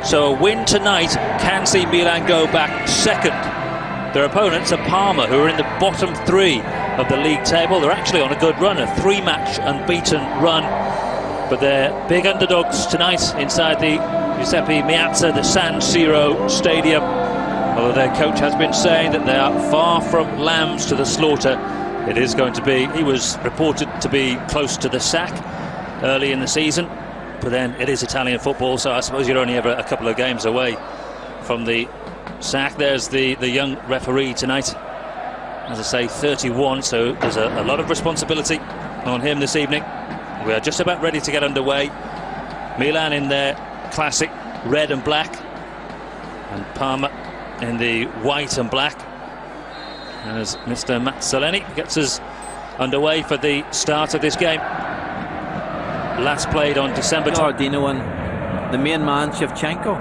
So a win tonight can see Milan go back second. Their opponents are Parma, who are in the bottom three of the league table. They're actually on a good run, a three-match unbeaten run. But they're big underdogs tonight inside the Giuseppe Meazza, the San Siro Stadium. Although their coach has been saying that they are far from lambs to the slaughter. It is going to be, he was reported to be close to the sack early in the season. But then it is Italian football, so I suppose you're only ever a couple of games away from the sack. There's the young referee tonight. As I say, 31, so there's a lot of responsibility on him this evening. We are just about ready to get underway. Milan in their classic red and black, and Parma in the white and black. As Mr. Mazzoleni gets us underway for the start of this game. Last played on December. Gilardino and the main man, Shevchenko.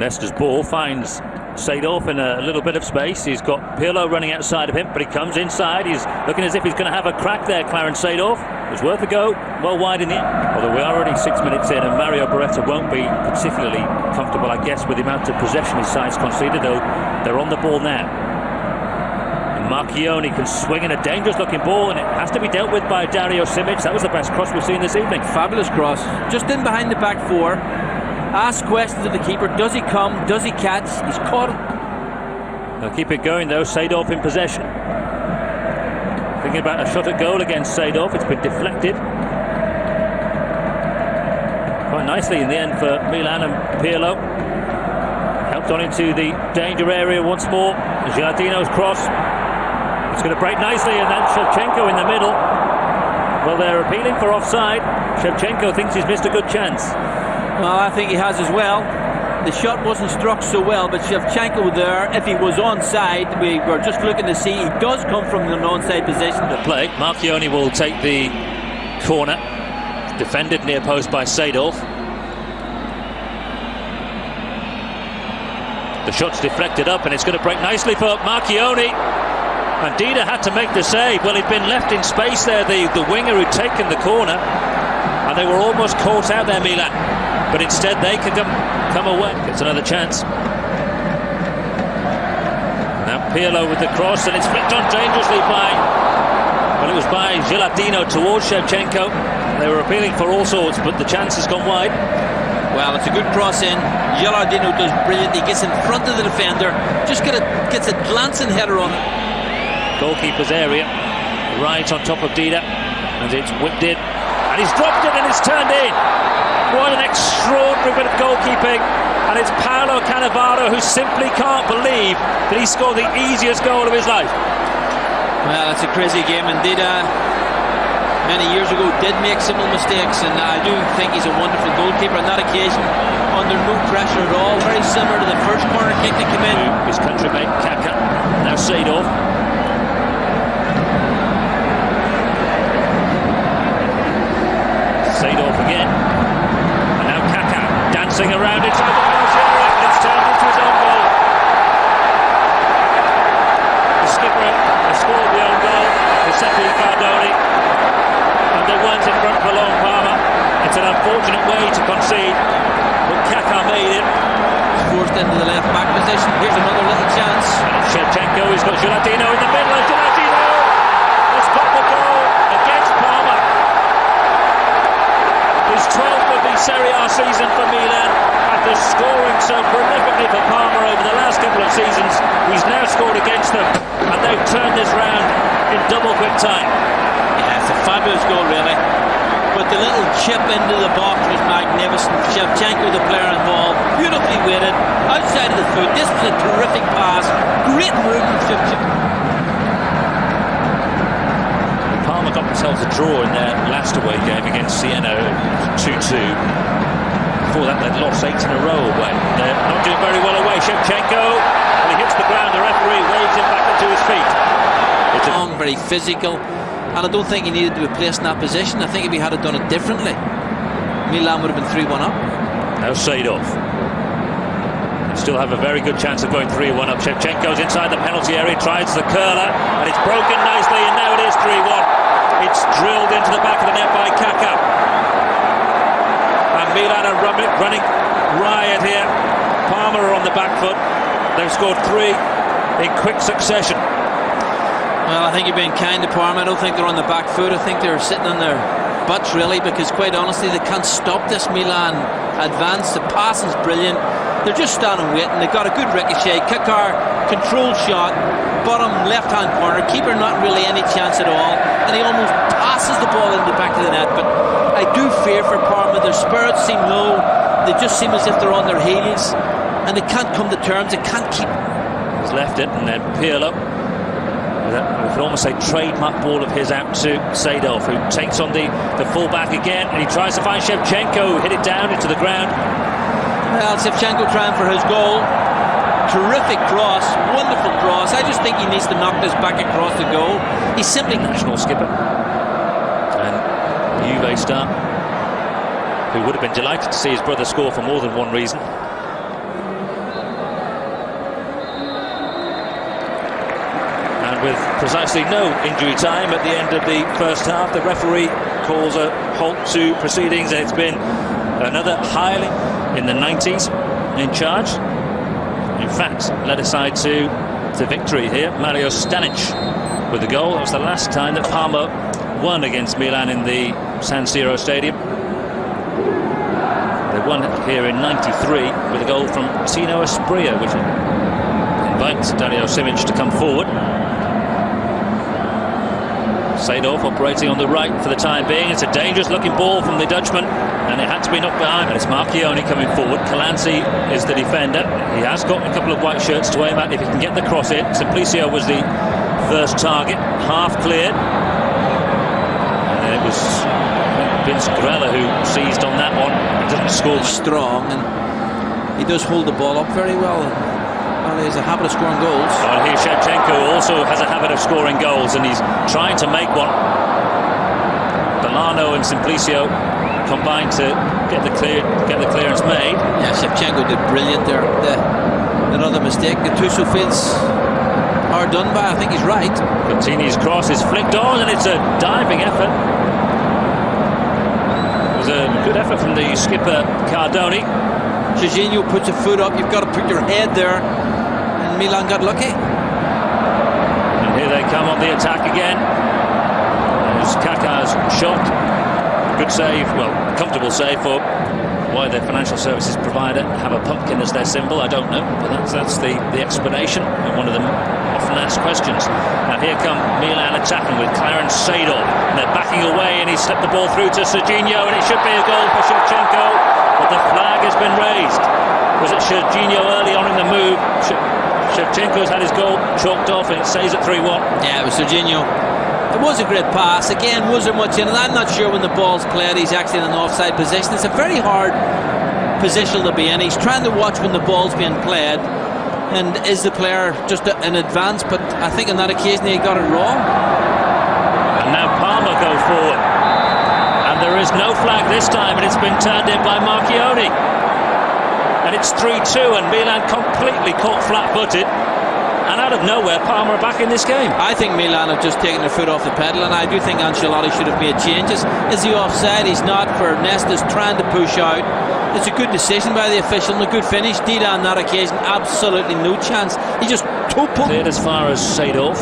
Leicester's ball finds Seedorf in a little bit of space. He's got Pirlo running outside of him, but he comes inside. He's looking as if he's going to have a crack there, Clarence Seedorf. It's worth a go, well wide in the end. Although we are already 6 minutes in, and Mario Beretta won't be particularly comfortable, I guess, with the amount of possession his side's conceded, though they're on the ball now. Marchioni can swing in a dangerous looking ball, and it has to be dealt with by Dario Simic. That was the best cross we've seen this evening. Fabulous cross, just in behind the back four. Ask questions of the keeper. Does he come? Does he catch? He's caught him. They'll keep it going though. Seedorf in possession. Thinking about a shot at goal against Seedorf. It's been deflected quite nicely in the end for Milan, and Pirlo helped on into the danger area once more. Gilardino's cross. It's going to break nicely, and then Shevchenko in the middle. Well, they're appealing for offside. Shevchenko thinks he's missed a good chance. Well, I think he has as well. The shot wasn't struck so well, but Shevchenko there, if he was onside, we were just looking to see, he does come from an onside position. The play, Marchioni will take the corner. Defended near post by Seedorf. The shot's deflected up, and it's going to break nicely for Marchioni. And Dida had to make the save. Well, he'd been left in space there, the winger who'd taken the corner, and they were almost caught out there, Milan. But instead they could come away. Gets another chance. Now Pirlo with the cross, and it's flicked on dangerously it was by Gilardino towards Shevchenko. They were appealing for all sorts, but the chance has gone wide. Well, it's a good cross in. Gilardino does brilliant. He gets in front of the defender, just gets a glancing header on it. Goalkeeper's area, right on top of Dida, and it's whipped in, and he's dropped it, and it's turned in. What an extraordinary bit of goalkeeping, and it's Paolo Cannavaro who simply can't believe that he scored the easiest goal of his life. Well, it's a crazy game, and Dida many years ago did make similar mistakes, and I do think he's a wonderful goalkeeper on that occasion, under no pressure at all, very similar to the first corner kick that came in. His countrymate Kaka, now Seedorf. Seedorf again, and now Kaka dancing around inside the penalty area, and it's turned into his own goal. The skipper has scored the own goal, Giuseppe Cardoni, and they weren't in front for long. Parma. It's an unfortunate way to concede, but Kaka made it. Forced into the left back position. Here's another little chance. And Shevchenko, he's got Gilardino in the middle, and Gilardino has got the goal against Parma. His 12th of the Serie A season for Milan, after scoring so prolifically for Parma over the last couple of seasons. He's now scored against them, and they've turned this round in double quick time. Yeah, it's a fabulous goal, really. But the little chip into the box was magnificent. Shevchenko, the player involved, beautifully weighted, outside of the foot. This was a terrific pass. Great move from Shevchenko. Parma got themselves a draw in their last away game against Siena, 2-2. Before that, they'd lost 8 in a row away. They're not doing very well away. Shevchenko, and he hits the ground. The referee waves him back onto his feet. It's long, very physical, and I don't think he needed to be placed in that position. I think if he had done it differently, Milan would have been 3-1 up. Now Seedorf. Still have a very good chance of going 3-1 up. Shevchenko's inside the penalty area, tries the curler, and it's broken nicely, and now it is 3-1. It's drilled into the back of the net by Kaka. And Milan are running riot here. Parma are on the back foot. They've scored 3 in quick succession. Well, I think you're being kind to Parma. I don't think they're on the back foot. I think they're sitting on their butts, really, because quite honestly, they can't stop this Milan advance. The passing's brilliant. They're just standing waiting. They've got a good ricochet. Kakar, controlled shot, bottom left-hand corner. Keeper not really any chance at all. And he almost passes the ball into the back of the net. But I do fear for Parma. Their spirits seem low. They just seem as if they're on their heels. And they can't come to terms. They can't keep... He's left it, and then Pirlo, we could almost say trademark ball of his out to Seedorf, who takes on the full-back again, and he tries to find Shevchenko, who hit it down into the ground. Well, Shevchenko trying for his goal. Terrific cross, wonderful cross. I just think he needs to knock this back across the goal. He's simply... National skipper and Juve star, who would have been delighted to see his brother score for more than one reason. With precisely no injury time at the end of the first half, the referee calls a halt to proceedings, and it's been another hireling in the 90s in charge. In fact, led aside to victory here, Mario Stanic with the goal. That was the last time that Parma won against Milan in the San Siro Stadium. They won here in '93 with a goal from Tino Asprilla, which invites Dario Simic to come forward. Seedorf operating on the right for the time being. It's a dangerous looking ball from the Dutchman, and it had to be knocked behind. And it's Marchioni coming forward. Calanzi is the defender. He has got a couple of white shirts to aim at if he can get the cross in. Simplicio was the first target, half cleared, and then it was Vince Grella who seized on that one. He doesn't score. Strong, and he does hold the ball up very well. Well, he has a habit of scoring goals. Well, here Shevchenko also has a habit of scoring goals, and he's trying to make one. Delano and Simplicio combined to get the clearance made. Yeah, Shevchenko did brilliant there. Another mistake. Gattuso feels hard done by. I think he's right. Contini's cross is flicked on, and it's a diving effort. It was a good effort from the skipper Cardoni. Jorginho puts a foot up. You've got to put your head there. Milan got lucky. And here they come on the attack again. There's Kaká's shot. Good save, well, comfortable save for why their financial services provider have a pumpkin as their symbol. I don't know, but that's the explanation, and one of them often asked questions. Now here come Milan attacking with Clarence Seedorf, and they're backing away, and he slipped the ball through to Serginho, and it should be a goal for Shevchenko, but the flag has been raised. Was it Serginho early on in the move? Shevchenko's had his goal chalked off, and it stays at 3-1. Yeah, it was Serginho. It was a great pass. Again, was there much in it? I'm not sure when the ball's played. He's actually in an offside position. It's a very hard position to be in. He's trying to watch when the ball's being played. And is the player just in advance? But I think on that occasion he got it wrong. And now Parma go forward. And there is no flag this time, and it's been turned in by Marchioni. And it's 3-2, and Milan completely caught flat-footed. And out of nowhere, Parma are back in this game. I think Milan have just taken their foot off the pedal, and I do think Ancelotti should have made changes. Is he offside? He's not. For Nesta's trying to push out. It's a good decision by the official and a good finish. Dida on that occasion, absolutely no chance. He just cleared as far as Seedorf.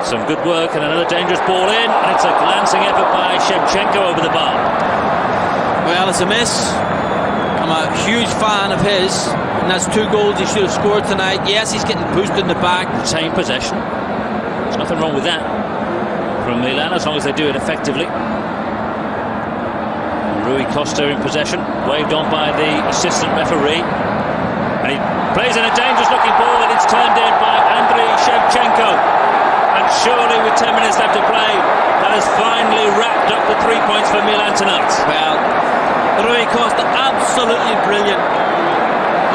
Some good work, and another dangerous ball in, and it's a glancing effort by Shevchenko over the bar. Well, it's a miss. I'm a huge fan of his, and that's 2 goals he should have scored tonight. Yes, he's getting pushed in the back. Retain possession. There's nothing wrong with that from Milan, as long as they do it effectively. Rui Costa in possession, waved on by the assistant referee, and he plays in a dangerous looking ball, and it's turned in by Andriy Shevchenko. And surely with 10 minutes left to play, that has finally wrapped up the 3 points for Milan tonight. Well, Rui Costa, absolutely brilliant.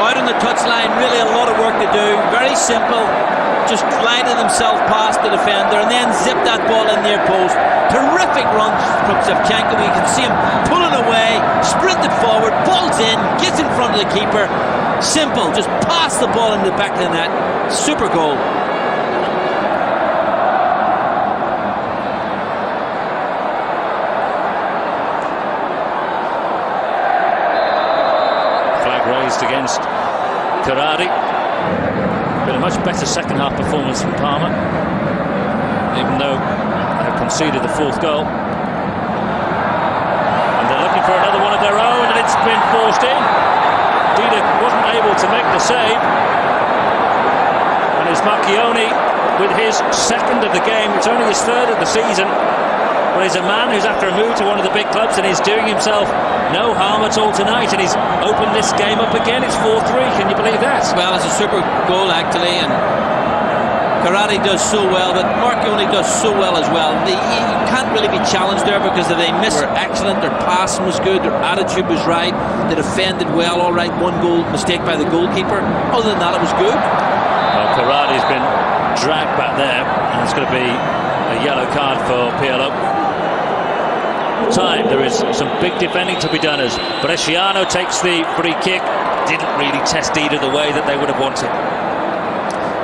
Out on the touchline, really a lot of work to do. Very simple. Just glided himself past the defender and then zipped that ball in near post. Terrific run from Shevchenko. You can see him pulling away, sprinted forward, falls in, gets in front of the keeper. Simple, just pass the ball in the back of the net. Super goal. equalised against Carrari. Been a much better second half performance from Parma, even though they have conceded the fourth goal. And they're looking for another one of their own, and it's been forced in. Dida wasn't able to make the save. And it's Marchioni with his second of the game. It's only his third of the season. But he's a man who's after a move to one of the big clubs, and he's doing himself no harm at all tonight, and he's opened this game up again. It's 4-3. Can you believe that? Well, it's a super goal actually, and Carrari does so well, but Marchioni does so well as well. You can't really be challenged there because they missed. They were excellent. Their passing was good. Their attitude was right. They defended well. All right, one goal mistake by the goalkeeper. Other than that, it was good. Well, Carrari's been dragged back there, and it's going to be a yellow card for Pirlo. There is some big defending to be done as Bresciano takes the free kick. Didn't really test Dida the way that they would have wanted.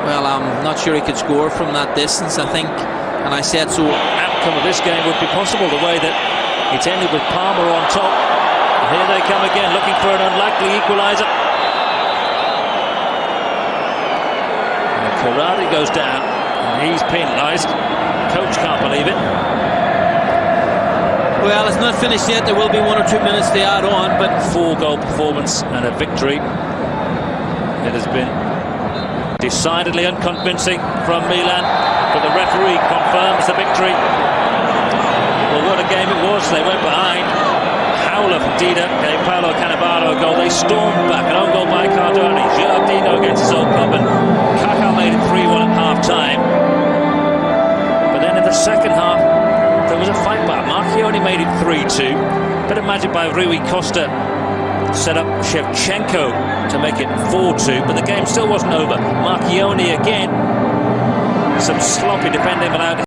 Well, I'm not sure he could score from that distance, I think, and I said so. Outcome of this game would be possible the way that it ended with Parma on top. And here they come again, looking for an unlikely equaliser. And Carrari goes down, and he's penalised. Coach can't believe it. Well, it's not finished yet. There will be 1 or 2 minutes to add on, but 4-goal performance and a victory. It has been decidedly unconvincing from Milan, but the referee confirms the victory. Well, what a game it was. They went behind. Howler from Dida gave Paolo Cannavaro a goal. They stormed back. An own goal by Cardoni. Giardino against his old club, and Kaká made it 3-1 at half-time. But then in the second half, there was a fight back. Marchioni made it 3-2. Bit of magic by Rui Costa set up Shevchenko to make it 4-2, but the game still wasn't over. Marchioni again. Some sloppy defending allowed